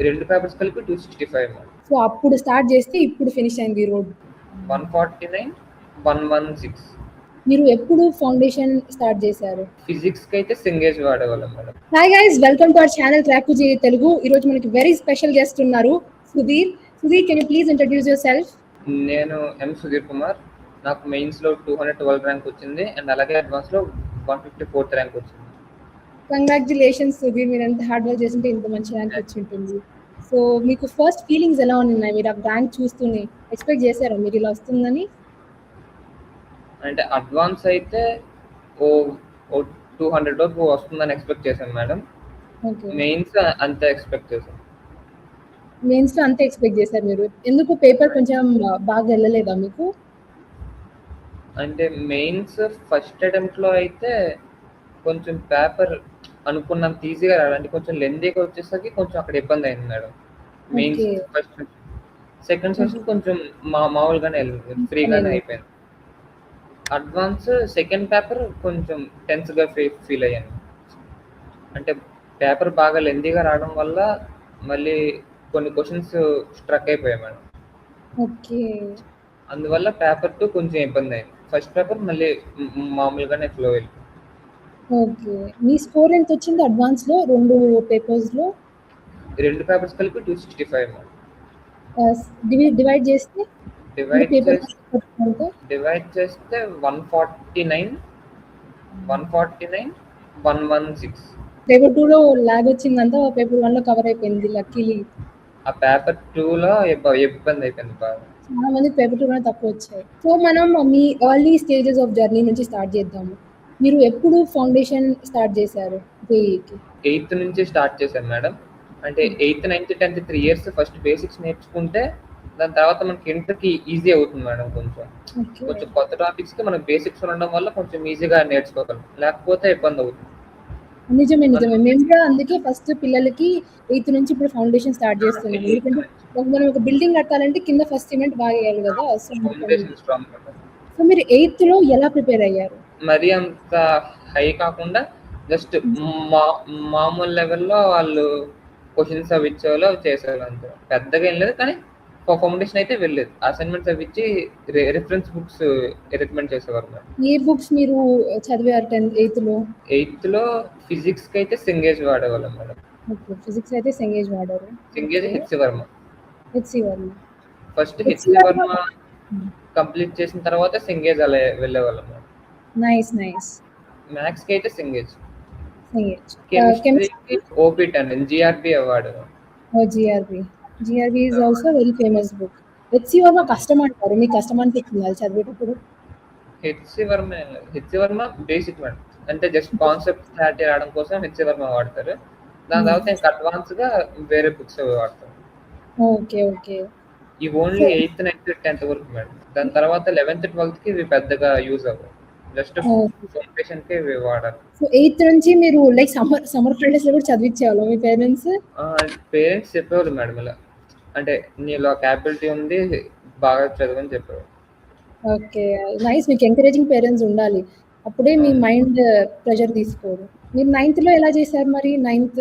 2 papers కలిపి 265 madam. So అప్పుడు start చేస్తే ఇప్పుడు ఫినిష్ అయింది ఈ రోడ్. 149, 116. మీరు ఎప్పుడు ఫౌండేషన్ స్టార్ట్ చేశారు? ఫిజిక్స్‌కి అయితే సింగేజ్ వాడేవాళ్ళం madam. Hi guys, welcome to our channel ట్రాకుజీ తెలుగు. ఈరోజు మనకి వెరీ స్పెషల్ గెస్ట్ ఉన్నారు, Sudheer. Sudheer, can you please introduce yourself? నేను సుధీర్ కుమార్. నాకు మెయిన్స్‌లో 212 ర్యాంక్ వచ్చింది అండ్ అలాగే అడ్వాన్స్‌లో 154th ర్యాంక్ వచ్చింది. కంగ్రాచులేషన్స్ సుధీర్, మీరు ఎంత హార్డ్ వర్క్ చేస్తుంటే ఇంత మంచి ర్యాంక్ వచ్చి ఉంటుంది. సో మీకు ఫస్ట్ ఫీలింగ్స్ ఎలా ఉన్నాయి? మీరు ఆ ర్యాంక్ చూస్తూనే ఎక్స్పెక్ట్ చేశారా మీరు ఇలా వస్తుందని? అంటే అడ్వాన్స్ అయితే ఓ 200 వరకు వస్తుందని ఎక్స్పెక్ట్ చేశాను మేడం. ఓకే, మెయిన్స్ అంత ఎక్స్పెక్ట్ చేశాను. మెయిన్స్ లో అంతే ఎక్స్పెక్ట్ చేశారు మీరు. ఎందుకు పేపర్ కొంచెం బాగా వెళ్ళలేదా మీకు? అంటే మెయిన్స్ ఫస్ట్ అటెంప్ట్లో అయితే కొంచెం పేపర్ అనుకున్నంత ఈజీగా రాదండి, కొంచెం లెందీగా వచ్చేసరికి కొంచెం అక్కడ ఇబ్బంది అయింది madam. Mains Okay. First second session కొంచెం మామూలుగానే వెళ్ళింది, ఫ్రీగానే అయిపోయింది. అడ్వాన్స్ సెకండ్ పేపర్ కొంచెం టెన్స్గా ఫీల్ అయ్యాను. అంటే పేపర్ బాగా లెందీగా రావడం వల్ల మళ్ళీ కొన్ని క్వశ్చన్స్ స్ట్రక్ అయిపోయాయి మేడం. ఓకే, అందువల్ల పేపర్ 2 కొంచెం ఇబ్బంది అయింది. ఫస్ట్ పేపర్ మళ్ళీ మామూలుగానే ఫ్లో వెళ్ళింది. ఓకే. మీ స్కోర్ ఎంత వచ్చింది అడ్వాన్స్ లో 2 పేపర్స్ లో? 2 పేపర్స్ కలిపి 265 మేడం. డివైడ్ చేస్తే డివైడ్ పేపర్ చేస్తే 149, 116. పేపర్ 2 లో లాగ్ వచ్చిందంతా పేపర్ 1 లో కవర్ అయిపోయింది లక్కీలీ. ఆ పేపర్ 2లో ఇబ్బంది అయిపోయింది బాగా. చాలా మంది పేపర్ 2 తక్కువ వచ్చాయి. సో మనం మీ ఎర్లీ స్టేజెస్ ఆఫ్ జర్నీ నుంచి స్టార్ట్ చేద్దాము. మీరు ఎప్పుడు ఫౌండేషన్ స్టార్ట్ చేశారు జేఈకి? 8th నుంచి స్టార్ట్ చేశాను మేడం. అంటే 8th, 9th, 10th 3 years first basics నేర్చుకుంటే దాని తర్వాత మనకి ఇంటర్కి ఈజీ అవుతుంది మేడం. కొంచెం కొత్త టాపిక్స్కి మనకు బేసిక్స్ ఉండడం వల్ల కొంచెం ఈజీగా నేర్చుకోగలం, లేకపోతే ఇబ్బంది అవుతుంది. నిజమే. మేము కూడా అందుకే ఫస్ట్ పిల్లలకి 8th నుంచి ఇప్పుడు ఫౌండేషన్ స్టార్ట్ చేస్తున్నాం. ఎందుకంటే మనం ఒక బిల్డింగ్ కట్టాలంటే కింద ఫస్ట్ సిమెంట్ బాగా వేయాలి కదా. సో మీరు 8th లో ఎలా ప్రిపేర్ అయ్యారు? మరి అంత హై కాకుండా జస్ట్ మామూలు లెవెల్లో వాళ్ళు క్వశ్చన్స్ అవి ఇచ్చేవాళ్ళు, అవి చేసేవాళ్ళు అంతే. పెద్దగా ఏం లేదు, కానీ ఫౌండేషన్ అయితే వెళ్ళలేదు. అసైన్మెంట్స్ అవి ఇచ్చి రిఫరెన్స్ బుక్స్ రికమెండ్ చేసేవారు. ఏ బుక్స్ మీరు చదివారు 8th లో? 8th లో ఫిజిక్స్కి అయితే సింగేజ్ వాడేవాళ్ళం మేడం. ఓకే, ఫిజిక్స్ అయితే సింగేజ్ వాడారు. Cengage HC Verma. First HC Verma complete చేసిన తర్వాత సింగేజ్ అలా వెళ్ళేవాళ్ళం. నైస్. మ్యాథ్స్ కి అయితే సింగేజ్. కెమిస్ట్రీ ఓపిట్ and GRB award. GRB is also very famous book. HC Verma కష్టం అంటారు, మీకు కష్టం అనిపించింది చదివేటప్పుడు? HC Verma basic madam. అంటే జస్ట్ కాన్సెప్ట్ క్లారిటీ రావడం కోసం హెచ్సి వర్మ వాడతారు. దాని తర్వాత ఇంకా అడ్వాన్స్ గా వేరే బుక్స్ వాడతారు. ఓకే. ఇవి ఓన్లీ 8th, 9th, 10th వరకు మేడం. దాని తర్వాత 11th, 12th కి ఇవి పెద్దగా యూజ్ అవ్వవు, జస్ట్ ఫౌండేషన్ కి ఇవి వాడాలి. సో 8th నుంచి మీరు లైక్ సమ్మర్ హాలిడేస్ లో కూడా చదివించేవాళ్ళు మీ పేరెంట్స్? పేరెంట్స్ చెప్పేవాళ్ళు మేడం, ఇలా అంటే నీలో క్యాపబిలిటీ ఉంది, బాగా చదవని చెప్పేవాళ్ళు. Okay, nice. మీకు ఎంకరేజింగ్ పేరెంట్స్ ఉండాలి, అప్పుడే మీ మైండ్ ప్రెషర్ తీసుకోరు. మీరు 9th లో ఎలా చేశారు మరి? 9th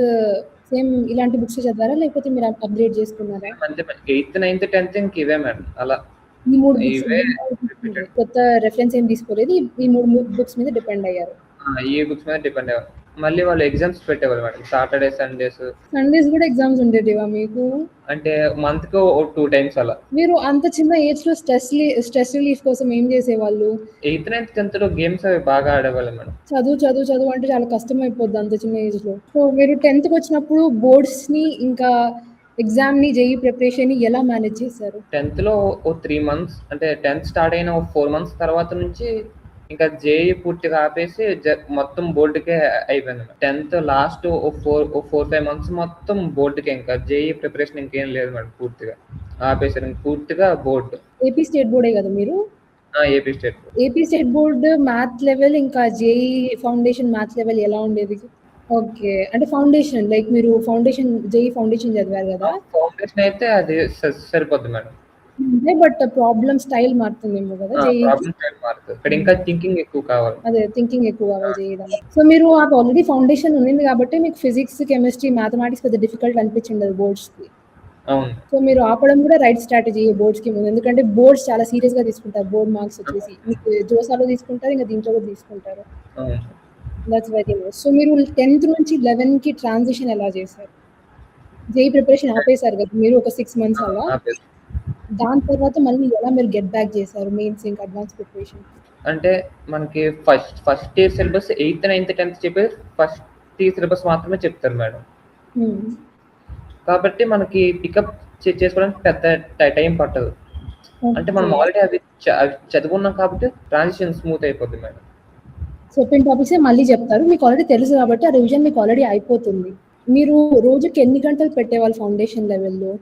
సేమ్ ఇలాంటి బుక్స్ చదివారా లేకపోతే మీరు అప్గ్రేడ్ చేసుకున్నారా? అంతే మేడం. 8th, 9th, 10th ఇంక ఇవే మేడం. అలా ఈ 3 బుక్స్ కొత్త రెఫరెన్స్ ఏం తీసుకోలేదు, ఈ 3 బుక్స్ మీద డిపెండ్ అయ్యారు. ఈ బుక్స్ మీద డిపెండ్ అయ్యారు. మళ్ళీ వాళ్ళు ఎగ్జామ్స్ పెట్టేవాళ్ళు మేడం, సాటర్డే సండేస్ కూడా ఎగ్జామ్స్ ఉండేటివా మీకు? అంటే మంత్ కి 2 times అలా. మీరు అంత చిన్న ఏజ్ లో స్ట్రెస్ రిలీఫ్ కోసం ఏం చేసేవాళ్ళు? 8th, 9th, 10th లో గేమ్స్ అవి బాగా ఆడేవాళ్ళం మేడం. చదువు అంటే చాలా కష్టం అయిపోద్ది అంత చిన్న ఏజ్ లో. సో మీరు 10th కి వచ్చినప్పుడు బోర్డ్స్ ని ఇంకా ఎగ్జామ్ ని జేఈ ప్రిపరేషన్ ని ఎలా మేనేజ్ చేశారు? 10th లో 3 months, అంటే 10th స్టార్ట్ అయిన 4 months తర్వాత నుంచి ఇంకా జేఈ పూర్తిగా ఆపేసి మొత్తం బోర్డుకే అయిపోయింది. 10th లాస్ట్ 4-5 months మొత్తం బోర్డుకే, ఇంకా జేఈ ప్రిపరేషన్ ఇంకేం లేదు మేడం. పూర్తిగా ఆపేసారు, పూర్తిగా బోర్డు. ఏపీ స్టేట్ బోర్డే కదా మీరు? AP state board math level ఇంకా జేఈ ఫౌండేషన్ మ్యాథ్ లెవెల్ ఎలా ఉండేది? ఓకే, అంటే ఫౌండేషన్ లైక్ మీరు జేఈ ఫౌండేషన్ చదివారు కదా? ఫౌండేషన్ అయితే అది సరిపోద్ది మేడం. అంటే బట్ ప్రాబ్లమ్ స్టైల్ మారుతుందేమో కదా జేఈకి. ప్రాబ్లమ్ స్టైల్ మారుతుంది. ఇక్కడ ఇంకా థింకింగ్ ఎక్కువ కావాలి. అదే థింకింగ్ ఎక్కువ కావాలి జేఈ. సో మీరు నాకు ఆల్రెడీ ఫౌండేషన్ ఉన్నింది కాబట్టి మీకు ఫిజిక్స్, కెమిస్ట్రీ, మ్యాథమెటిక్స్ పెద్ద డిఫికల్ట్ అనిపించిండదు బోర్డ్స్‌కి. అవును. సో మీరు ఆపడం కూడా రైట్ స్ట్రాటజీ బోర్డ్స్‌కి ముందు. ఎందుకంటే బోర్డ్స్ చాలా సీరియస్‌గా తీసుకుంటారు బోర్డ్ మార్క్స్ వచ్చేసి. మీకు జోసాలో తీసుకుంటారు, ఇంకా దీంట్లో కూడా తీసుకుంటారు. అవును. That's very nice. సో మీరు 10th నుంచి 11కి ట్రాన్సిషన్ ఎలా చేశారు? జేఈ ప్రిపరేషన్ ఆపేశారు కదా మీరు ఒక 6 మంత్స్ అలా. ఆపేసి. దాని తర్వాత మళ్ళీ ఎలా మీరు గెట్ బ్యాక్ చేశారు మెయిన్స్ ఇంకా అడ్వాన్స్ ప్రిపరేషన్? అంటే మనకి first year syllabus 8th, 9th, 10th చెప్పేది ఫస్ట్ ఇయర్ సిలబస్ మాత్రమే చెప్తారు మేడం. కాబట్టి మనకి పికప్ చేసుకోవడానికి పెద్ద టైం పట్టదు. అంటే మనం ఆల్రెడీ అవి చదువుకున్నాం కాబట్టి ట్రాన్సిషన్ స్మూత్ అయిపోతుంది మేడం. చెప్పిన టాపిక్స్ మళ్ళీ చెప్తారు, మీకు ఆల్రెడీ తెలుసు కాబట్టి ఆ రివిజన్ మీకు ఆల్రెడీ అయిపోతుంది. మీరు రోజుకి ఎన్ని గంటలు పెట్టేవాళ్ళు ఫౌండేషన్ లెవెల్లో?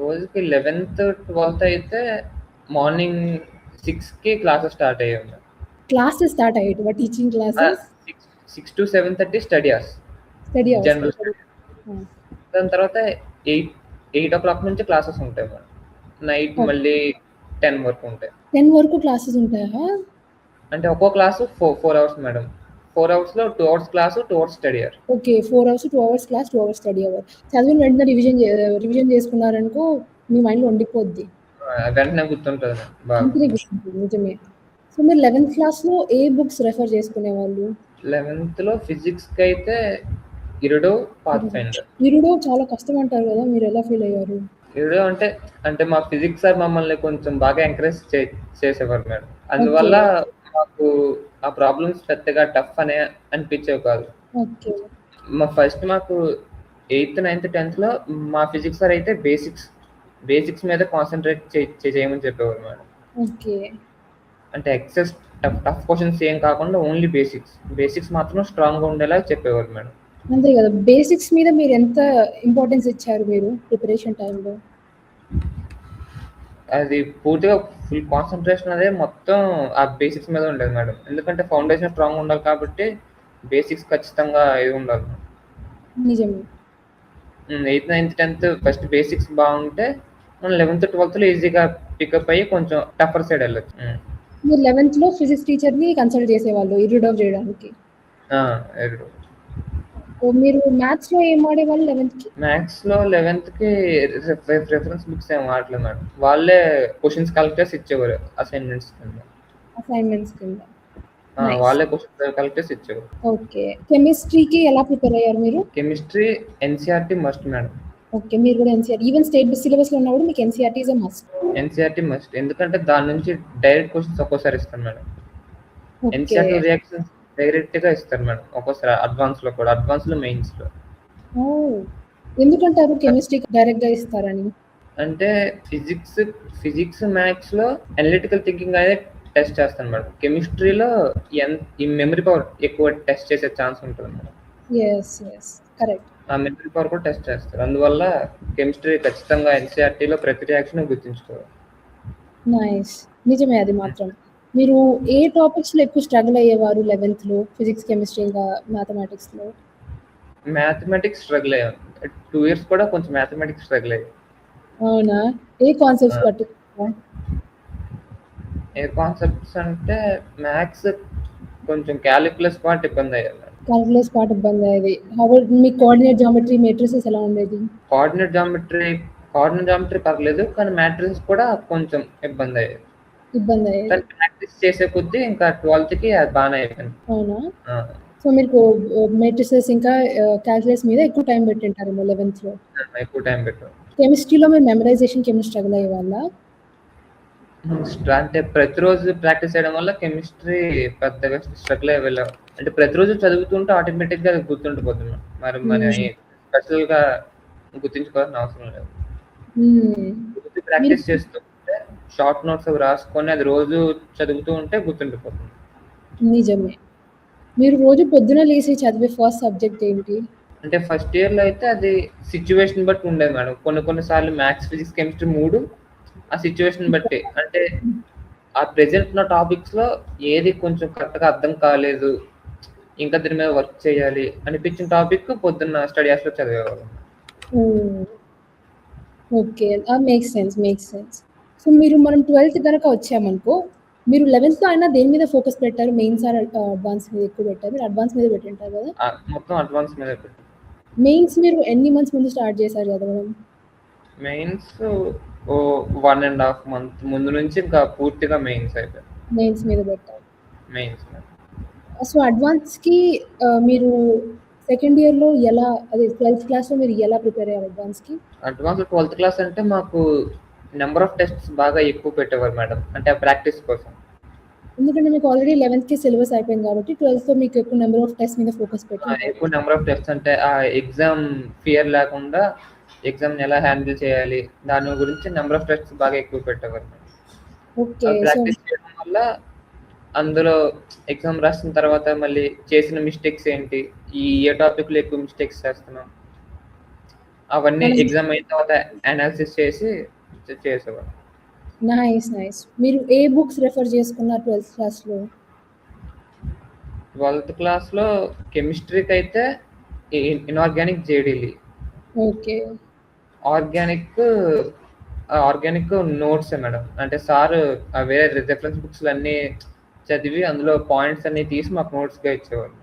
రోజుకి 11th, 12th అయితే మార్నింగ్ 6కి క్లాసెస్ స్టార్ట్ అయ్యాయి. క్లాసెస్ స్టార్ట్ అయ్యేటివా teaching classes? 6 to 7:30 study hours. General దాని తర్వాత 8 o'clock నుంచి క్లాసెస్ ఉంటాయి మేడం. నైట్ మళ్ళీ 10 వరకు ఉంటాయి. 10 వరకు క్లాసెస్ ఉంటాయా? అంటే ఒక్కో క్లాసు 4 hours మేడం. 4 hours లో 2 hours class, 2 hours study hour. Okay, 4 hours 2 hours class, 2 hours study hour. చదివిన వెంటనే రివిజన్ చేసుకున్నారనుకో మీ మైండ్లో ఉండిపోద్ది, వెంటనే గుర్తుంటుంది బాగా. నిజమే. సో మీరు 11th క్లాస్లో ఏ బుక్స్ రెఫర్ చేసుకునేవాళ్ళు? 11th లో ఫిజిక్స్కి అయితే ఇరుడో, పాత్ఫైండర్. ఇరుడో చాలా కష్టం అంటారు కదా, మీరు ఎలా ఫీల్ అయ్యారు? ఇరుడో అంటే మా ఫిజిక్స్ సార్ మమ్మల్ని కొంచెం బాగా ఎంకరేజ్ చేసేవారు మేడం. అందువల్ల మాకు ఆ ప్రాబ్లమ్స్ పెద్దగా టఫ్ అనే అనిపించేవి కాదు. మాకు 8th, 9th, 10th లో మా ఫిజిక్స్ సార్ అయితే బేసిక్స్ మీద కాన్సన్ట్రేట్ చేయమని చెప్పేవారు మేడం. అంటే ఎక్సెస్ టఫ్ క్వశ్చన్స్ ఏం కాకుండా ఓన్లీ బేసిక్స్ మాత్రం స్ట్రాంగ్ గా ఉండేలా చెప్పేవారు మేడం. అంతే కదా. బేసిక్స్ మీద మీరు ఎంత ఇంపార్టెన్స్ ఇచ్చారు మీరు ప్రిపరేషన్ టైంలో? అది పూర్తిగా ఫుల్ కాన్సన్ట్రేషన్ అదే మొత్తం ఆ బేసిక్స్ మీద ఉండేది మేడం. ఎందుకంటే ఫౌండేషన్ స్ట్రాంగ్ ఉండాలి కాబట్టి బేసిక్స్ ఖచ్చితంగా ఇది ఉండాలి. నిజమే. 8th, 9th, 10th first basics బాగుంటే మనం 11th, 12th లో ఈజీగా పికప్ అయ్యి కొంచెం టఫర్ సైడ్ వెళ్ళొచ్చు. మీరు 11th లో ఫిజిక్స్ టీచర్ ని కన్సల్ట్ చేసేవాళ్ళు ఇరుడో చేయడానికి? మీరు మ్యాథ్స్ లో ఏం వాడేవాళ్ళు 11th కి? మ్యాథ్స్ లో 11th కి రెఫరెన్స్ బుక్స్ ఏం వాడలేదు మేడం. వాళ్ళే క్వశ్చన్స్ కలెక్ట్ చేసి ఇచ్చేవారు అసైన్మెంట్స్ కింద. వాళ్ళే క్వశ్చన్స్ కలెక్ట్ చేసి ఇచ్చేవారు. ఓకే. కెమిస్ట్రీకి ఎలా ప్రిపేర్ అయ్యారు మీరు? Chemistry NCERT must madam. Okay, మీరు కూడా ఎన్సీఆర్టీ ఈవెన్ స్టేట్ సిలబస్ లో ఉన్నప్పుడు మీకు NCERT is a must. NCERT must, ఎందుకంటే దాని నుంచి డైరెక్ట్ క్వశ్చన్స్ ఒక్కోసారి ఇస్తారు మేడం. ఎన్సీఆర్టీ రియాక్షన్స్ డైరెక్ట్ గా ఇస్తారు మేడం. ఒక్కోసారి అడ్వాన్స్ లో మెయిన్స్ లో. ఎందుకంటారు కెమిస్ట్రీ డైరెక్ట్ గా ఇస్తారని? అంటే ఫిజిక్స్ మ్యాథ్స్ లో అనలిటికల్ థింకింగ్ అనేది టెస్ట్ చేస్తాను మేడం. కెమిస్ట్రీలో ఈ మెమరీ పవర్ ఎక్కువ టెస్ట్ చేసే ఛాన్స్ ఉంటుంది మేడం. కరెక్ట్. ఆ మెమరీ పవర్ కూడా టెస్ట్ చేస్తారు. అందువల్ల కెమిస్ట్రీ ఖచ్చితంగా ఎన్సీఆర్టీలో ప్రతి రియాక్షన్ గుర్తుంచుకోవాలి. నైస్, నిజమే అది మాత్రం. మీరు ఏ టాపిక్స్ లో ఎక్కువ స్ట్రగుల్ అయ్యేవారు 11th లో? ఫిజిక్స్, కెమిస్ట్రీ, ఇంకా మ్యాథమెటిక్స్ లో? మ్యాథమెటిక్స్ స్ట్రగుల్ అయ్యాను. 2 years కూడా కొంచెం మ్యాథమెటిక్స్ స్ట్రగుల్ అయ్యాయి. అవునా? ఏ కాన్సెప్ట్స్ పట్టుకున్నారా? ఏ కాన్సెప్ట్స్ అంటే మ్యాథ్స్ కొంచెం క్యాలిక్యులస్ పార్ట్ ఇబ్బంది అయ్యేది. మీ కోఆర్డినేట్ జామెట్రీ, మెట్రిసెస్ ఎలా ఉండేది? కోఆర్డినేట్ జామెట్రీ పర్లేదు, కానీ మ్యాట్రిసెస్ కూడా కొంచెం ఇబ్బంది అయ్యేది. ప్రాక్టీస్ చేసే కొద్దీ ఇంకా 12th కి అది బాగానే అయిపోయింది. అవునా? సో మీకు మెట్రిసెస్ ఇంకా క్యాల్కులస్ మీద ఎక్కువ టైం పెట్టింటారు 11th లో. ఎక్కువ టైం పెట్టారు. కెమిస్ట్రీలో మీరు మెమరైజేషన్ కి స్ట్రగుల్ అయ్యే వాళ్ళ? అంటే ప్రతిరోజు ప్రాక్టీస్ చేయడం వల్ల కెమిస్ట్రీ పెద్దగా స్ట్రగుల్ అయ్యే వెళ్ళాం. అంటే ప్రతిరోజు చదువుతుంటే ఆటోమేటిక్ గా గుర్తుండిపోతుంది. మరి స్పెషల్ గా గుర్తించుకోవాల్సిన అవసరం లేదు. ప్రాక్టీస్ చేస్తుంటే షార్ట్ నోట్స్ అవి రాసుకొని అది రోజు చదువుతూ ఉంటే గుర్తుండిపోతుంది. నిజమే. మీరు రోజు పొద్దున లేచి చదివే ఫస్ట్ సబ్జెక్ట్ ఏంటి? అంటే ఫస్ట్ ఇయర్ లో అయితే అది సిచ్యువేషన్ బట్టి ఉండేది మేడం. కొన్ని సార్లు మ్యాథ్స్, ఫిజిక్స్, కెమిస్ట్రీ 3 ఆ సిచ్యువేషన్ బట్టి. అంటే ఆ ప్రెసెంట్ ఉన్న టాపిక్స్ లో ఏది కొంచెం కరెక్ట్ గా అర్థం కాలేదు, ఇంకా దీని మీద వర్క్ చేయాలి అనిపించిన టాపిక్ పొద్దున్న స్టడీ అవర్స్ లో చదివేవాళ్ళం. Okay. Makes sense. Makes sense. So, మీరు మనం 12థ్ గనక వచ్చామనుకో, మీరు 11థ్‌లో అయినా దేని మీద ఫోకస్ పెట్టారు? మెయిన్స్ ఆర్ అడ్వాన్స్ మీద ఎక్కువ పెట్టారు? మీరు అడ్వాన్స్ మీద పెట్టుంటారు గదా! మొత్తం అడ్వాన్స్ మీద పెట్టాను. మెయిన్స్ మీరు ఎన్ని మంత్స్ ముందు స్టార్ట్ చేశారు చదవడం? మెయిన్స్ ఓ 1.5 మంత్ ముందు నుంచి ఇంకా పూర్తిగా మెయిన్స్ అయిపోయాయి. మెయిన్స్ మీద పెట్టారు. మెయిన్స్ మీద. సో, అడ్వాన్స్‌కి మీరు సెకండ్ ఇయర్‌లో ఎలా అదే 12థ్ క్లాస్‌లో మీరు ఎలా ప్రిపేర్ అయ్యారు అడ్వాన్స్‌కి? అడ్వాన్స్ 12థ్ క్లాస్ అంటే మాకు నెంబర్ ఆఫ్ టెస్ట్స్ బాగా ఎక్కువ పెట్టేవారు మేడం. అంటే ప్రాక్టీస్ కోసం. ఎందుకంటే మీకు ఆల్రెడీ 11థ్‌కి సిలబస్ అయిపోయింది కాబట్టి 12థ్‌లో మీకు ఎక్కువ నెంబర్ ఆఫ్ టెస్ట్ మీద ఫోకస్ పెట్టారు. ఎక్కువ నెంబర్ ఆఫ్ టెస్ట్స్ అంటే ఆ ఎగ్జామ్ ఫియర్ లేకుండా ఎగ్జామ్‌ని ఎలా హ్యాండిల్ చేయాలి దాని గురించి నెంబర్ ఆఫ్ టెస్ట్స్ బాగా ఎక్కువ పెట్టేవారు మేడం. ఓకే. సో, ప్రాక్టీస్ చేయడం వల్ల అందులో ఎగ్జామ్ రాసిన తర్వాత మళ్ళీ చేసిన మిస్టేక్స్ ఏంటి? ఏ టాపిక్‌లో ఎక్కువ మిస్టేక్స్ చేస్తున్నాం? అవన్నీ మనం ఎగ్జామ్ అయిన తర్వాత అనాలిసిస్ చేసి చేసేవాళ్ళం. నైస్. మీరు ఏ బుక్స్ రిఫర్ చేసుకున్నారు 12థ్ క్లాస్‌లో? 12థ్ క్లాస్‌లో కెమిస్ట్రీకైతే ఇనార్గానిక్ జేడీలీ. ఓకే. ఆర్గానిక్ నోట్సే మేడం. అంటే సారు వేరే రిఫరెన్స్ బుక్స్‌లో అన్నీ చదివి అందులో పాయింట్స్ అన్నీ తీసి మాకు నోట్స్‌గా ఇచ్చేవాళ్ళు.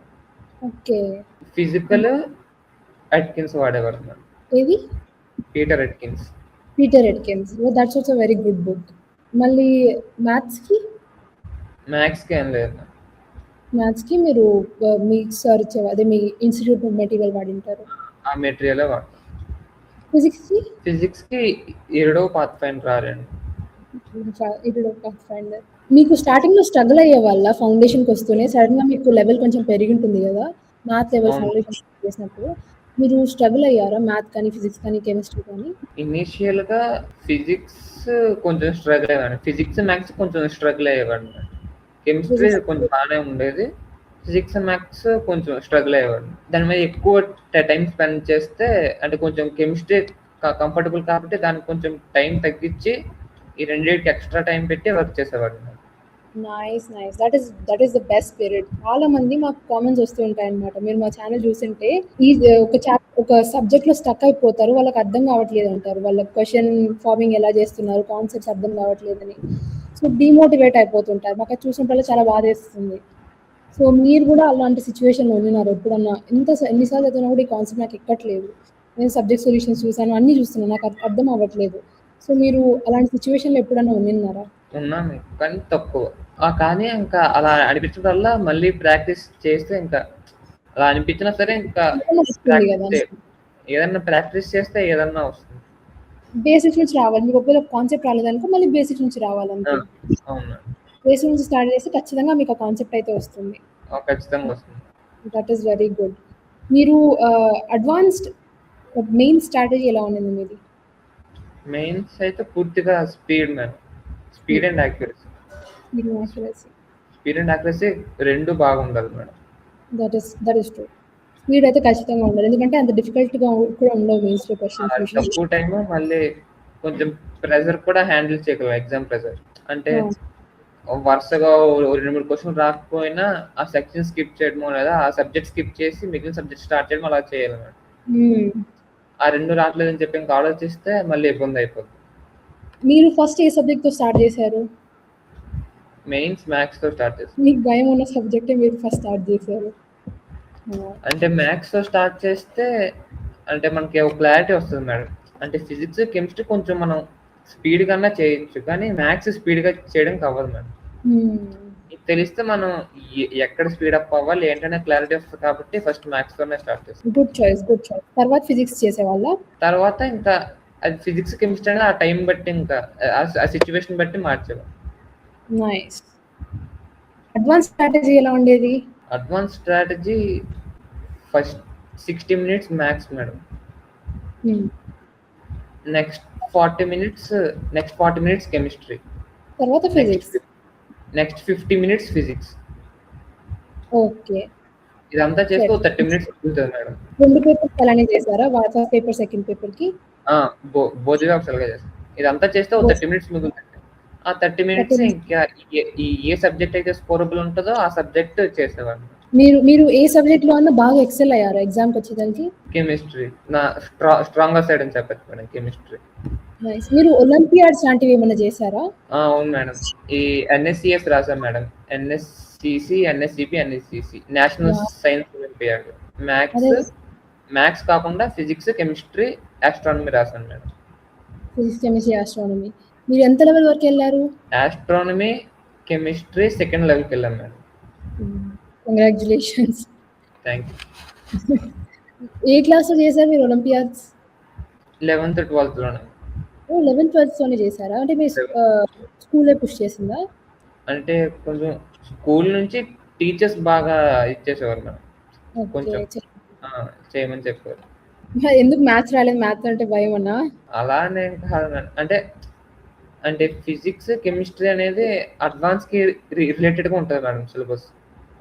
ఓకే. ఫిజికల్ అట్కిన్స్ వాడేవారు మేడం. ఏది? Peter Atkins. Peter Atkins. Oh! That's also very good book. మళ్ళీ మ్యాథ్స్‌కి? మ్యాథ్స్‌కి ఏం లేదు మేడం. మ్యాథ్స్‌కి మీరు మీ సార్ ఇచ్చేవా అదే మీ ఇన్‌స్టిట్యూట్ మెటీరియల్ వాడింటారు. ఆ మెటీరియలే వాడతాం. ఫిజిక్స్‌కి? ఫిజిక్స్‌కి ఇరుడో పాత్‌ఫైండర్ రారండి. ఇప్పుడు పాత్‌ఫైండర్. మీకు స్టార్టింగ్‌లో స్ట్రగుల్ అయ్యేవాళ్ళా ఫౌండేషన్‌కొస్తూనే? సడెన్‌గా మీకు లెవెల్ కొంచెం పెరిగుంటుంది గదా! మ్యాథ్స్ లెవెల్ అవును. ఫౌండేషన్ చేసినప్పుడు. మీరు స్ట్రగుల్ అయ్యారా? మ్యాథ్ కానీ, ఫిజిక్స్ కానీ, కెమిస్ట్రీ కానీ? ఇనీషియల్‌గా ఫిజిక్స్ కొంచెం స్ట్రగుల్ అయ్యేవాడిని. ఫిజిక్స్, మ్యాథ్స్ కొంచెం స్ట్రగుల్ అయ్యేవాడిని. కెమిస్ట్రీ ఫిజిక్స్ కొంచెం బానే ఉండేది. ఫిజిక్స్, మ్యాథ్స్ కొంచెం స్ట్రగుల్ అయ్యేవాడిని. దాని మీద ఎక్కువ టైం స్పెండ్ చేస్తే అంటే కొంచెం కెమిస్ట్రీ కంఫర్టబుల్ కాబట్టి దానికి కొంచెం టైం తగ్గించి ఈ రెండిటికి ఎక్స్ట్రా టైం పెట్టి వర్క్ చేసేవాడిని. Nice. That is the best spirit. చాలా మంది మాకు కామెంట్స్ వస్తూ ఉంటాయన్నమాట. మీరు మా ఛానల్ చూసుంటే ఒక సబ్జెక్ట్‌లో స్టక్ అయిపోతారు. వాళ్ళకి అర్థం కావట్లేదు అంటారు. వాళ్ళ క్వెషన్ ఫార్మింగ్ ఎలా చేస్తున్నారు, కాన్సెప్ట్స్ అర్థం కావట్లేదని. So, demotivate అయిపోతుంటారు. మాకు అది చూసినప్పుడల్లా చాలా బాధేస్తుంది. సో, మీరు కూడా అలాంటి సిట్యుయేషన్‌లో ఉన్నారా ఎప్పుడన్నా? ఎన్ని సార్లు చదివినా కూడా ఈ కాన్సెప్ట్ నాకు ఎక్కట్లేదు. నేను సబ్జెక్ట్ సొల్యూషన్స్ చూసాను, అన్నీ చూస్తున్నాను. నాకు అర్థం అవ్వట్లేదు. సో, మీరు అలాంటి సిట్యుయేషన్‌లో ఎప్పుడన్నా ఉన్నారా? ఉన్నాను. కానీ తక్కువ. కానీ ఇంకా అలా అనిపించడం మళ్ళీ ప్రాక్టీస్ చేస్తే ఇంకా అలా అనిపించినా సరే ఇంకా ఏదైనా వస్తుంది కదా! ఏదన్నా ప్రాక్టీస్ చేస్తే ఏదన్నా వస్తుంది. బేసిక్స్ నుంచి రావాలి. మీకు ఒకవేళ కాన్సెప్ట్ రాలేదనుకో మళ్ళీ బేసిక్స్ నుంచి రావాలంతే. అవును. బేసిక్స్ నుంచి స్టార్ట్ చేస్తే ఖచ్చితంగా మీకు ఆ కాన్సెప్ట్ అయితే వస్తుంది. ఖచ్చితంగా వస్తుంది. That is very good. మీరు అడ్వాన్స్డ్ మెయిన్ స్ట్రాటజీ ఎలా ఉండింది మీది? మెయిన్స్ అయితే పూర్తిగా speed madam. Speed and accuracy. Speed and accuracy 2 బాగుండాలి madam. That is true. Speed అయితే ఖచ్చితంగా ఉండాలి. ఎందుకంటే అంత డిఫికల్ట్‌గా కూడా ఉండవు మెయిన్స్‌లో క్వెషన్స్. తక్కువ టైము మళ్ళీ కొంచెం ప్రెషర్ కూడా హ్యాండిల్ చేయగలం ఎగ్జామ్ ప్రెషర్. అంటే వరుసగా 2-3 క్వశ్చన్లు రాకపోయినా ఆ సెక్షన్ స్కిప్ చేయడమో లేదా ఆ సబ్జెక్ట్ స్కిప్ చేసి మిగిలిన సబ్జెక్ట్ స్టార్ట్ చేయడం అలా చేయాలి మేడం. ఆ 2 రావట్లేదని చెప్పి ఇంకా ఆలోచిస్తే మళ్ళీ ఇబ్బంది అయిపోతుంది. మీరు ఫస్ట్ ఏ సబ్జెక్ట్‌తో స్టార్ట్ చేశారు? మెయిన్స్ మ్యాథ్స్‌తో స్టార్ట్ చేశాను. మీకు భయం ఉన్న సబ్జెక్టే మీరు ఫస్ట్ స్టార్ట్ చేశారు. అంటే మ్యాథ్స్‌తో స్టార్ట్ చేస్తే అంటే మనకి ఒక క్లారిటీ వస్తుంది మేడం. అంటే ఫిజిక్స్, కెమిస్ట్రీ కొంచెం మనం స్పీడ్‌గానే చేయొచ్చు. కానీ మ్యాథ్స్ స్పీడ్‌గా చేయడానికి అవ్వదు మేడం. ఇది తెలిస్తే మనం ఎక్కడ స్పీడ్ అప్ అవ్వాలి ఏంటనే క్లారిటీ వస్తుంది కాబట్టి ఫస్ట్ మ్యాథ్స్‌తోనే స్టార్ట్ చేస్తాం. Good choice. తర్వాత ఫిజిక్స్ చేసేవాళ్ళా? తర్వాత ఇంకా అది ఫిజిక్స్, కెమిస్ట్రీ అనేది ఆ టైం బట్టి ఇంకా ఆ సిట్యుయేషన్ బట్టి మార్చేవాళ్ళం. నైస్. అడ్వాన్స్ స్ట్రాటజీ ఎలా ఉండేది? Advance strategy first 60 minutes maths madam. Next 40 minutes chemistry. తర్వాత physics. Next 50 minutes physics. Okay. ఇదంతా చేస్తే 30 మినిట్స్ మిగులుతుంది మేడం. 2 పేపర్స్ అలానే చేశారా? ఫస్ట్ పేపర్, సెకండ్ పేపర్‌కి? బోత్ వేస్ అలాగే చేస్తాం. ఇదంతా చేస్తే 30 మినిట్స్ మిగులుతుంది. ఆ 30 మినిట్స్ ఇంకా ఏ సబ్జెక్ట్ అయితే స్కోరబుల్ ఉంటుందో ఆ సబ్జెక్ట్ చేసేవాడిని. మీరు మీరు ఏ సబ్జెక్ట్‌లో అన్నా బాగా ఎక్సెల్ అయ్యారా ఎగ్జామ్‌కి వచ్చేదానికి? కెమిస్ట్రీ నా స్ట్రాంగర్ సైడ్ అని చెప్పచ్చు మేడం కెమిస్ట్రీ. నైస్. మీరు ఒలింపియాడ్స్ లాంటివి ఏమన్నా చేశారా? అవును మేడం. ఈ ఎన్ఎస్సిఎస్ రాసాం madam. NSCC, NSCP, NSCC national wow! Science olympiad. అదే మ్యాథ్స్ కాకుండా ఫిజిక్స్, కెమిస్ట్రీ, ఆస్ట్రానమీ రాసాను మేడం. Physics, chemistry, astronomy. మీరు ఎంత లెవెల్ వరకు వెళ్లారు? ఆస్ట్రానమీ, కెమిస్ట్రీ సెకండ్ లెవెల్కి వెళ్ళాం మేడం. కంగ్రాచులేషన్స్. Thank you. ఏ క్లాస్‌లో చేశారు మీరు ఒలింపియాడ్స్? 11th, 12thలోనే. ఓహ్! 11, 12 చేశారా? అంటే మీ స్కూలే పుష్ చేసిందా? అంటే కొంచెం స్కూల్ నుంచి టీచర్స్ బాగా ఇచ్చేసేవారు మేడం. ఓకే. కొంచెం చేయమని చెప్పారు. ఎందుకు మ్యాథ్స్ రాలేదు? మ్యాథ్స్ అంటే భయమనా? అలా అని ఏం కాదు మేడం. అంటే ఫిజిక్స్, కెమిస్ట్రీ అనేది అడ్వాన్స్‌కి రిలేటెడ్‌గా ఉంటది madam syllabus.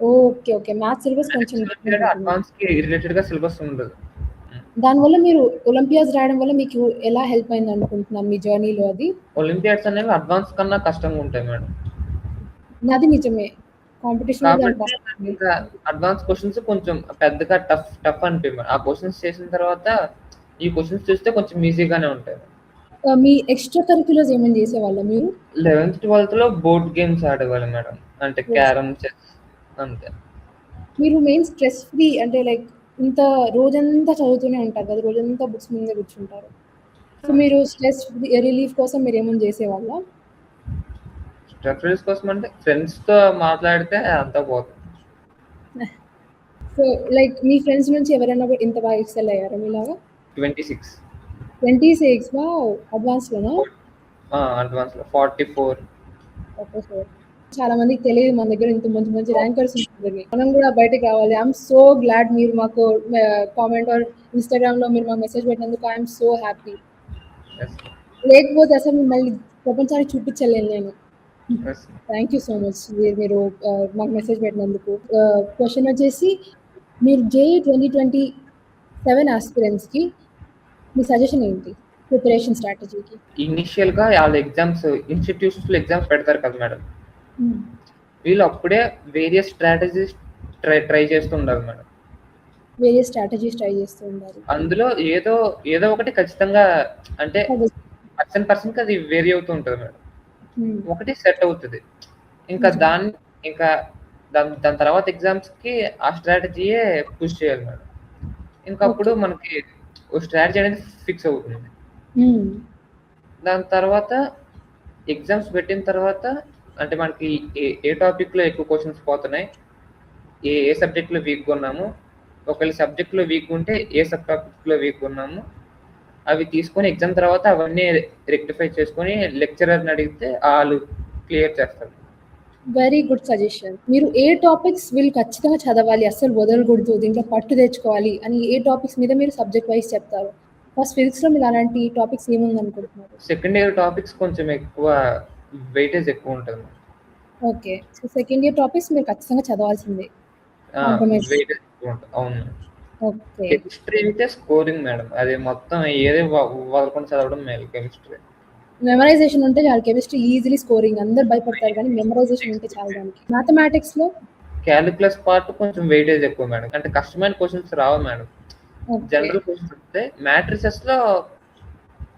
Okay. Okay. Maths syllabus కొంచెం అడ్వాన్స్‌కి రిలేటెడ్‌గా సిలబస్ ఉండదు. దానివల్ల మీరు ఒలింపియాడ్స్ రాయడం వల్ల మీకు ఎలా హెల్ప్ అయింది అనుకుంటున్నారు మీ జర్నీలో అది? ఒలింపియాడ్స్ అనేవి అడ్వాన్స్ కన్నా కష్టంగా ఉంటాయి మేడం. అది నిజమే. కాంపిటీషన్ కాబట్టి ఇంకా అడ్వాన్స్ క్వశ్చన్స్ కొంచెం పెద్దగా టఫ్ అనిపియవు. ఆ క్వశ్చన్స్ చేసిన తర్వాత ఈ క్వశ్చన్స్ చూస్తే కొంచెం ఈజీగానే ఉంటాయి. మీ ఎక్స్‌ట్రా కరిక్యులర్స్ ఏమైనా చేసేవాళ్ళా మీరు? 11th, 12thలో బోర్డ్ గేమ్స్ ఆడేవాళ్ళం మేడం. అంటే క్యారమ్, చెస్ అంతే. మీరు మెయిన్ స్ట్రెస్ ఫ్రీ అంటే లైక్ ఇంత రోజంతా చదువుతూనే ఉంటారు కదా! రోజంతా బుక్స్ ముందే కూర్చుంటారు. సో, మీరు స్ట్రెస్ రిలీఫ్ కోసం మీరేమైనా చేసేవాళ్ళా? స్ట్రెస్ రిలీఫ్ కోసం అంటే ఫ్రెండ్స్‌తో మాట్లాడితే అంతా పోతుంది. సో, లైక్ మీ ఫ్రెండ్స్ నుంచి ఎవరైనా కూడా ఇంత బాగా ఎక్సెల్ అయ్యారా మీలాగా? 26. 26 వావ్! అడ్వాన్స్‌లోనా? అడ్వాన్స్‌లో 44. ఓకే. సో, చాలా మందికి తెలీదు మన దగ్గర ఇంత మంచి మంచి ర్యాంకర్స్ ఉన్నారని. మనం కూడా బయటకి రావాలి. ఐ యామ్ సో గ్లాడ్ మీరు మాకు కామెంట్ ఆర్ ఇన్‌స్టాగ్రామ్‌లో మీరు మాకు మెసేజ్ పెట్టినందుకు I am so happy. Yes. లేకపోతే అసలు మిమ్మల్ని ప్రపంచానికి చూపించలేను నేను. Yes. Thank you so much. మీరు మాకు మెసేజ్ పెట్టినందుకు. క్వెషన్ వచ్చేసి మీరు జేఈఈ 2027 ఆస్పిరెంట్స్‌కి మీ సజెషన్ ఏంటి? ప్రిపరేషన్ స్ట్రాటజీకి? ఇనిషియల్‌గా ఆళ్ళ ఇన్‌స్టిట్యూషన్స్‌లో ఎగ్జామ్స్ పెడతారు కదా మేడం. వీళ్ళు అప్పుడే వేరియస్ స్ట్రాటజీస్ ట్రై చేస్తూ ఉండాలి మేడం. వేరియస్ స్ట్రాటజీస్ ట్రై చేస్తూ ఉండాలి. అందులో ఏదో ఒకటి ఖచ్చితంగా అంటే పర్సన్‌కి అది వేరీ అవుతూ ఉంటది మేడం. ఒకటి సెట్ అవుతది. ఇంకా దాని తర్వాత ఎగ్జామ్స్‌కి ఆ స్ట్రాటజీయే పుష్ చేయాలి మేడం. ఇంకా అప్పుడు మనకి ఓ స్ట్రాటజీ అనేది ఫిక్స్ అవుతుంది. దాని తర్వాత ఎగ్జామ్స్ పెట్టిన తర్వాత అంటే మనకి ఏ టాపిక్‌లో ఎక్కువ క్వెషన్స్ పోతున్నాయి, ఏ సబ్జెక్ట్‌లో వీక్‌గా ఉన్నాము, ఒకవేళ సబ్జెక్ట్‌లో వీక్‌గా ఉంటే ఏ సబ్ టాపిక్‌లో వీక్‌గా ఉన్నాము, అవి తీసుకొని ఎగ్జామ్ తర్వాత అవన్నీ రెక్టిఫై చేసుకొని లెక్చరర్‌ని అడిగితే ఆళ్ళు క్లియర్ చేస్తారు. Very good suggestion. మీరు ఏ టాపిక్స్ వీళ్ళు ఖచ్చితంగా చదవాలి, అస్సలు వదలకూడదు, దీంట్లో పట్టు తెచ్చుకోవాలి అని ఏ టాపిక్స్ మీద మీరు సబ్జెక్ట్ వైస్ చెప్తారు? ఫస్ట్ ఫిజిక్స్‌లో మీరు అలాంటి టాపిక్స్ ఏముందనుకుంటున్నారు? సెకండ్ ఇయర్ టాపిక్స్ కొంచెం ఎక్కువ వెయిటేజ్ ఎక్కువ ఉంటది. Okay. So, second year topics మీరు ఖచ్చితంగా చదవాల్సిందే. వెయిటేజ్ ఎక్కువ ఉంటది. అవును. ఓకే. కెమిస్ట్రీ అయితే స్కోరింగ్ మేడం. అది మొత్తం ఏది వదలకుండా చదవడం మేలు కెమిస్ట్రీ. మెమరైజేషన్ ఉంటే చాలు. Chemistry easily scoring. అందరూ భయపడతారు కానీ మెమరైజేషన్ ఉంటే చాలు దానికి. మ్యాథమెటిక్స్‌లో? కాలిక్యులస్ పార్ట్ కొంచెం వెయిటేజ్ ఎక్కువ మేడం. అంటే కష్టమైన క్వెషన్స్ రావు మేడం. జనరల్ క్వెషన్స్ వస్తాయి. మ్యాట్రిసెస్‌లో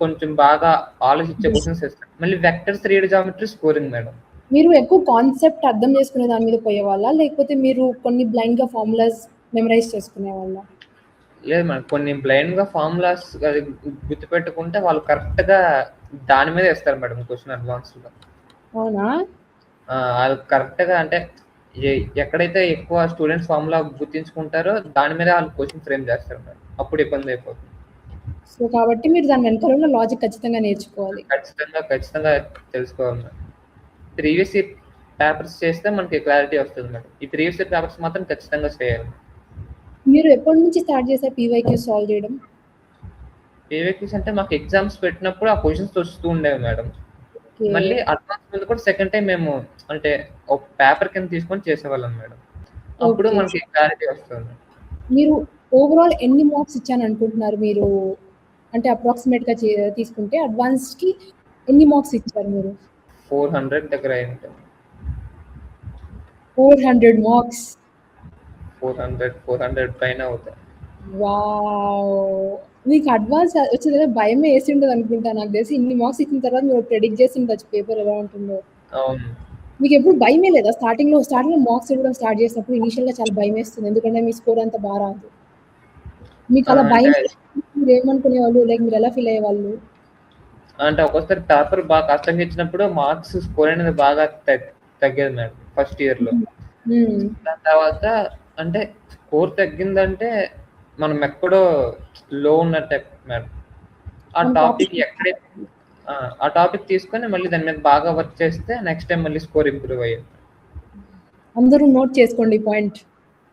కొంచెం బాగా ఆలోచించే క్వెషన్స్ ఇస్తారు. మళ్ళీ vectors, real geometry scoring madam. మీరు ఎక్కువ కాన్సెప్ట్ అర్థం చేసుకునే దాని మీద పోయేవాళ్ళా? లేకపోతే మీరు కొన్ని బ్లైండ్‌గా ఫార్ములాస్ మెమరైజ్ చేసుకునేవాళ్ళా? లేదు మేడం. కొన్ని బ్లైండ్‌గా ఫార్ములాస్ అది గుర్తుపెట్టుకుంటే వాళ్ళు కరెక్ట్‌గా దాని మీదే ఇస్తారు మేడం క్వెషన్ అడ్వాన్స్‌గా. అవునా? ఆళ్ళు కరెక్ట్‌గా అంటే ఎక్కడైతే ఎక్కువ స్టూడెంట్స్ ఫార్ములా గుర్తించుకుంటారో దాని మీద ఆళ్ళు క్వెషన్ ఫ్రేమ్ చేస్తారు మేడం. అప్పుడు ఇబ్బంది అయిపోతుంది. సో, కాబట్టి మీరు దాని వెనకాల ఉన్న లాజిక్ ఖచ్చితంగా నేర్చుకోవాలి. ఖచ్చితంగా తెలుసుకోవాలి మేడం. ప్రీవియస్ ఇయర్ పేపర్స్ చేస్తే మనకి క్లారిటీ వస్తది మేడం. ఈ ప్రీవియస్ ఇయర్ పేపర్స్ మాత్రం ఖచ్చితంగా చేయాలి. మీరు ఎప్పటి నుంచి స్టార్ట్ చేశారు పీవైక్యూస్ సాల్వ్ చేయడం? పీవైక్యూస్ అంటే మాకు ఎగ్జామ్స్ పెట్టినప్పుడు ఆ క్వెషన్స్ వస్తూ ఉండేవి మేడం. మళ్ళీ అడ్వాన్స్ మీద కూడా సెకండ్ టైం మేము అంటే ఒక పేపర్ కింద తీసుకొని చేసేవాళ్ళం మేడం. అప్పుడు మనకి క్లారిటీ వస్తుంది. మీరు ఓవరాల్ ఎన్ని మార్క్స్ ఇచ్చాను అనుకుంటున్నారు మీరు? అంటే అప్రాక్సిమేట్‌గా తీసుకుంటే అడ్వాన్స్‌కి ఎన్ని మార్క్స్ ఇచ్చారు మీరు? 400 దగ్గర అయి ఉంటుంది. 400 మార్క్స్. 400 పైన అవుతాయి. వావ్! మీకు అడ్వాన్స్ వచ్చేదేదో భయమే యేసింటది అనుకుంటా నాకు తెలిసి. ఇన్ని మార్క్స్ ఇచ్చిన తర్వాత మీరు ప్రెడిక్ట్ చేసిండొచ్చు పేపర్ ఎలా ఉంటుందో. అవును. మీకెప్పుడు భయమే లేదా? స్టార్టింగ్‌లో మార్క్స్ ఇవ్వడం స్టార్ట్ చేసినప్పుడు ఇనీషియల్‌గా చాలా భయమేస్తుంది. ఎందుకంటే మీ స్కోర్ అంత బా రాదు. మీకలా అంటే భయం మీరేమనుకునేవాళ్ళు? లైక్ మీరెలా ఫీల్ అయ్యేవాళ్ళు? అంటే ఒక్కోసారి పేపర్ బాగా కష్టంగా ఇచ్చినప్పుడు మార్క్స్ స్కోర్ అనేది బాగా తగ్గేది మేడం ఫస్ట్ ఇయర్‌లో. హ్మ్. దాని తర్వాత అంటే స్కోర్ తగ్గిందంటే మనం ఎక్కడో లో ఉన్నట్టే మేడం. ఆ మన టాపిక్ టాపిక్ ఎక్కడైతే ఆ టాపిక్ తీసుకొని మళ్ళీ దాని మీద బాగా వర్క్ చేస్తే నెక్స్ట్ టైమ్ మళ్ళీ స్కోర్ ఇంప్రూవ్ అయ్యేది. అందరూ నోట్ చేసుకోండి ఈ పాయింట్.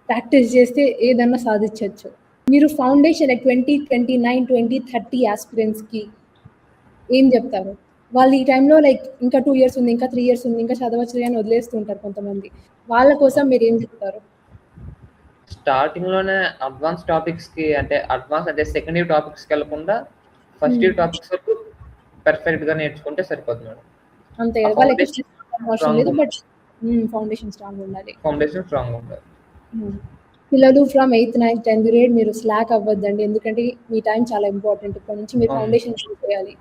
ప్రాక్టీస్ చేస్తే ఏదన్నా సాధించొచ్చు. మీరు ఫౌండేషన్ లైక్ 2029, 2030 యాస్పిరెంట్స్‌కి ఏం చెప్తారు? వాళ్ళు ఈ టైంలో లైక్ ఇంకా 2 ఇయర్స్ ఉంది, ఇంకా 3 ఇయర్స్ ఉంది, ఇంకా చదవచ్చులే అని వదిలేస్తూ ఉంటారు కొంతమంది. వాళ్ళ కోసం మీరేం చెప్తారు? స్టార్టింగ్‌లోనే అడ్వాన్స్ టాపిక్స్‌కి అంటే అడ్వాన్స్ అంటే సెకండ్ ఇయర్ టాపిక్స్‌కి వెళ్ళకుండా ఫస్ట్ హ్మ్. ఇయర్ టాపిక్స్ వరకు పర్ఫెక్ట్‌గా నేర్చుకుంటే సరిపోతుంది మేడం. అంతే ఆ కదా! వాళ్ళు ఎక్కువ ఫౌండేషన్ స్ట్రెస్ అవసరం లేదు. స్ట్రాంగ్‌గా ఉండాలి. బట్ ఫౌండేషన్ స్ట్రాంగ్‌గా ఉండాలి. ఫౌండేషన్ స్ట్రాంగ్‌గా ఉండాలి. హ్మ్. పిల్లలు ఫ్రమ్ 8థ్, 9థ్, 10థ్ గ్రేడ్ మీరు స్లాక్ అవ్వద్దండి. ఎందుకంటే మీ టైం చాలా ఇంపార్టెంట్. ఇప్పటి నుంచి మీరు అవును. ఫౌండేషన్ బిల్డ్ చేయాలి.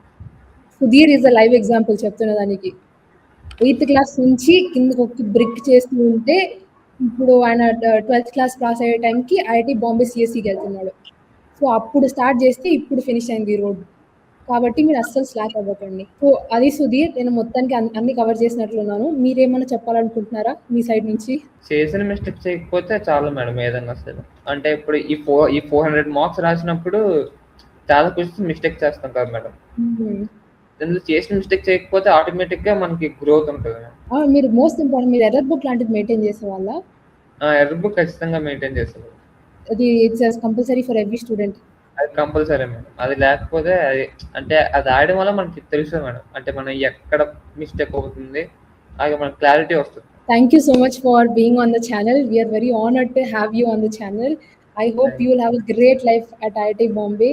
Sudheer is the live example చెప్తున్న దానికి. 8థ్ క్లాస్ నుంచి కిందకొచ్చి బ్రిక్ చేస్తూ ఉంటే ఇప్పుడు ఆయన 12థ్ క్లాస్ పాస్ అయ్యే టైంకి ఐఐటీ బాంబే సీఎస్ఈకెళ్తున్నాడు. సో, అప్పుడు స్టార్ట్ చేస్తే ఇప్పుడు ఫినిష్ అయింది ఈ రోడ్. కాబట్టి మీరు అస్సలు స్లాక్ అవ్వకండి. సో, అది సుధీర్. నేను మొత్తానికి అన్ని కవర్ చేసినట్లున్నాను. మీరేమన్నా చెప్పాలనుకుంటున్నారా మీ సైడ్ నుంచి? చేసిన మిస్టేక్ చేయకపోతే చాలు మేడం ఏదన్నా సరే. అంటే ఇప్పుడు ఈ 400 మార్క్స్ రాసినప్పుడు చాలా క్వెషన్స్ మిస్టేక్ చేస్తాం కదా మేడం. హ్మ్. ఇందులో చేసిన మిస్టేక్ చేయకపోతే ఆటోమేటిక్‌గా మనకి గ్రోత్ ఉంటది మేడం. మీరు మోస్ట్ ఇంపార్టెంట్ మీరు ఎర్రర్ బుక్ లాంటిది మెయింటైన్ చేసేవాళ్ళా? ఎర్రర్ బుక్ ఖచ్చితంగా మెయింటైన్ చేస్తాను. అది it's compulsory for every student. అది కంపల్సరీ మేడం. అది లేకపోతే అది అంటే అది రాయడం వల్ల మనకి తెలుస్తది మేడం. అంటే మనం ఎక్కడ మిస్టేక్ అవుతుంది. అది మనకు క్లారిటీ వస్తది. Thank you so much for being on the channel. We are very honored to have you on the channel. I hope Thank you will have a great life at IIT Bombay.